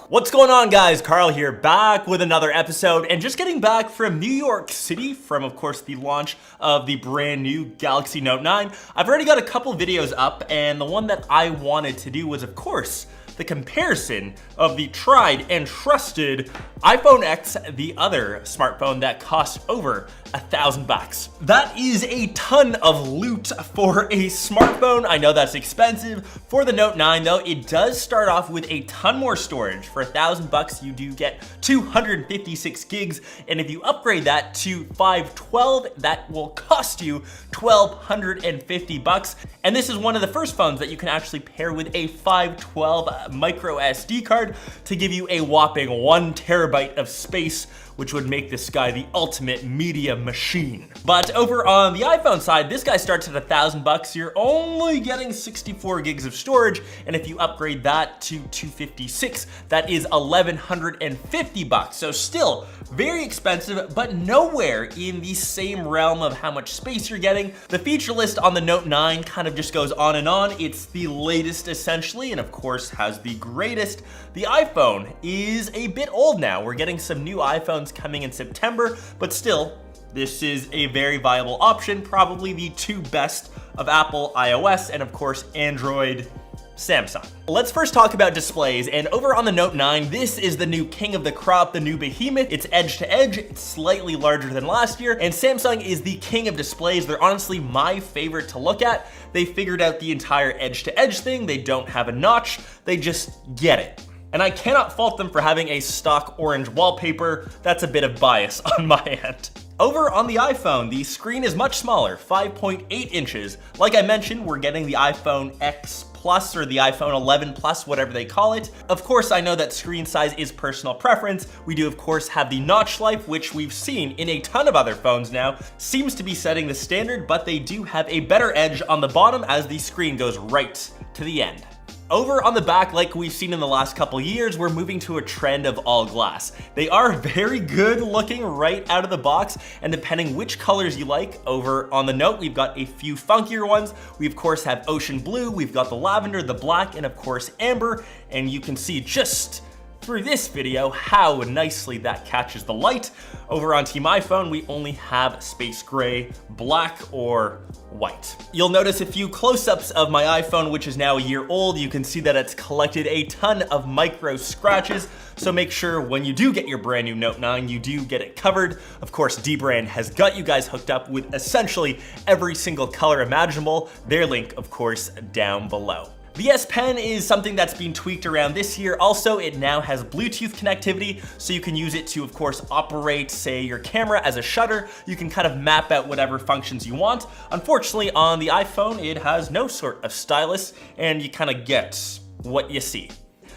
What's going on, guys? Carl here, back with another episode, and just getting back from New York City from, of course, the launch of the brand new Galaxy Note 9. I've already got a couple videos up, and the one that I wanted to do was, of course, the comparison of the tried and trusted iPhone X, the other smartphone that costs over $1,000. That is a ton of loot for a smartphone. I know that's expensive. For the Note 9 though, it does start off with a ton more storage. For $1,000, you do get 256 gigs, and if you upgrade that to 512, that will cost you $1,250. And this is one of the first phones that you can actually pair with a 512 micro SD card to give you a whopping 1 terabyte of space, which would make this guy the ultimate media machine. But over on the iPhone side, this guy starts at $1,000. You're only getting 64 gigs of storage, and if you upgrade that to 256, that is $1,150. So still very expensive, but nowhere in the same realm of how much space you're getting. The feature list on the Note 9 kind of just goes on and on. It's the latest essentially, and of course has the greatest. The iPhone is a bit old now. We're getting some new iPhones coming in September, but still, this is a very viable option, probably the two best of Apple iOS and of course Android Samsung. Let's first talk about displays, and over on the Note 9, this is the new king of the crop, the new behemoth. It's edge to edge, it's slightly larger than last year, and Samsung is the king of displays. They're honestly my favorite to look at. They figured out the entire edge to edge thing. They don't have a notch, they just get it. And I cannot fault them for having a stock orange wallpaper. That's a bit of bias on my end. Over on the iPhone, the screen is much smaller, 5.8 inches. Like I mentioned, we're getting the iPhone X Plus or the iPhone 11 Plus, whatever they call it. Of course, I know that screen size is personal preference. We do, of course, have the notch life, which we've seen in a ton of other phones now. Seems to be setting the standard, but they do have a better edge on the bottom as the screen goes right to the end. Over on the back, like we've seen in the last couple years, we're moving to a trend of all glass. They are very good looking right out of the box, and depending which colors you like, over on the Note, we've got a few funkier ones. We of course have ocean blue, we've got the lavender, the black, and of course amber, and you can see just through this video how nicely that catches the light. Over on Team iPhone, we only have space gray, black, or white. You'll notice a few close-ups of my iPhone, which is now a year old. You can see that it's collected a ton of micro scratches, so make sure when you do get your brand new Note 9, you do get it covered. Of course, Dbrand has got you guys hooked up with essentially every single color imaginable. Their link, of course, down below. The S Pen is something that's been tweaked around this year. Also, it now has Bluetooth connectivity, so you can use it to, of course, operate, say, your camera as a shutter. You can kind of map out whatever functions you want. Unfortunately, on the iPhone, it has no sort of stylus, and you kind of get what you see.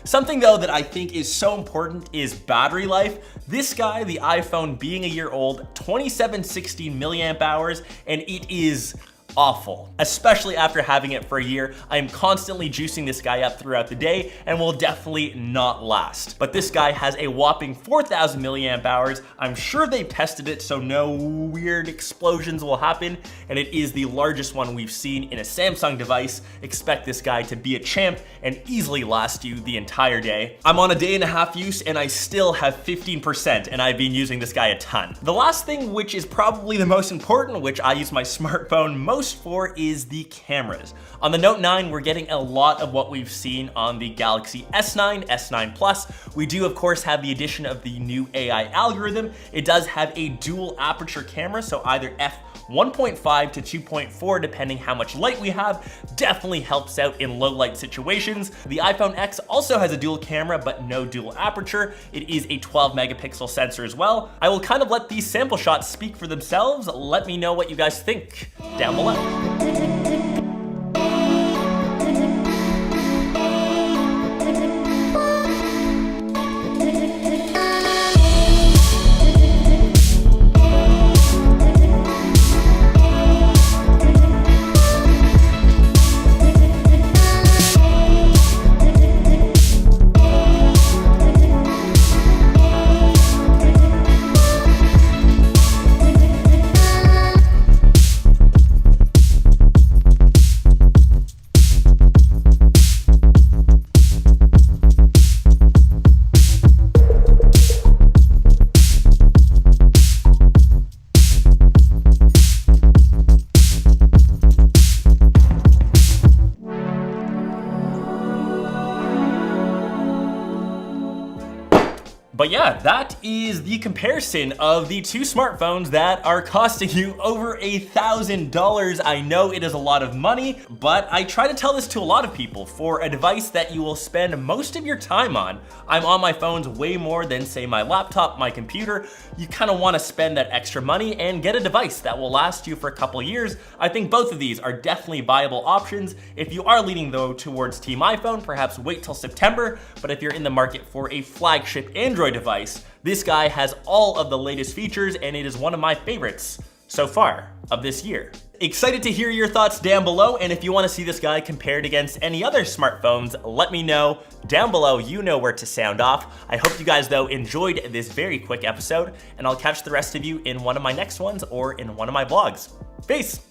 Something though that I think is so important is battery life. This guy, the iPhone being a year old, 2760 milliamp hours, and it is awful, especially after having it for a year. I am constantly juicing this guy up throughout the day and will definitely not last. But this guy has a whopping 4000 milliamp hours. I'm sure they've tested it so no weird explosions will happen, and it is the largest one we've seen in a Samsung device. Expect this guy to be a champ and easily last you the entire day. I'm on a day and a half use and I still have 15%, and I've been using this guy a ton. The last thing, which is probably the most important, which I use my smartphone most for, is the cameras. On the Note 9, we're getting a lot of what we've seen on the Galaxy S9, S9 Plus. We do, of course, have the addition of the new AI algorithm. It does have a dual aperture camera, so either f1.5 to 2.4, depending how much light we have, definitely helps out in low light situations. The iPhone X also has a dual camera, but no dual aperture. It is a 12 megapixel sensor as well. I will kind of let these sample shots speak for themselves. Let me know what you guys think down below. But yeah, that is the comparison of the two smartphones that are costing you over $1,000. I know it is a lot of money, but I try to tell this to a lot of people. For a device that you will spend most of your time on, I'm on my phones way more than say my laptop, my computer. You kind of want to spend that extra money and get a device that will last you for a couple years. I think both of these are definitely viable options. If you are leaning though towards Team iPhone, perhaps wait till September. But if you're in the market for a flagship Android device, this guy has all of the latest features and it is one of my favorites so far of this year. Excited to hear your thoughts down below, and if you want to see this guy compared against any other smartphones, let me know down below. You know where to sound off. I hope you guys though enjoyed this very quick episode, and I'll catch the rest of you in one of my next ones or in one of my vlogs. Peace!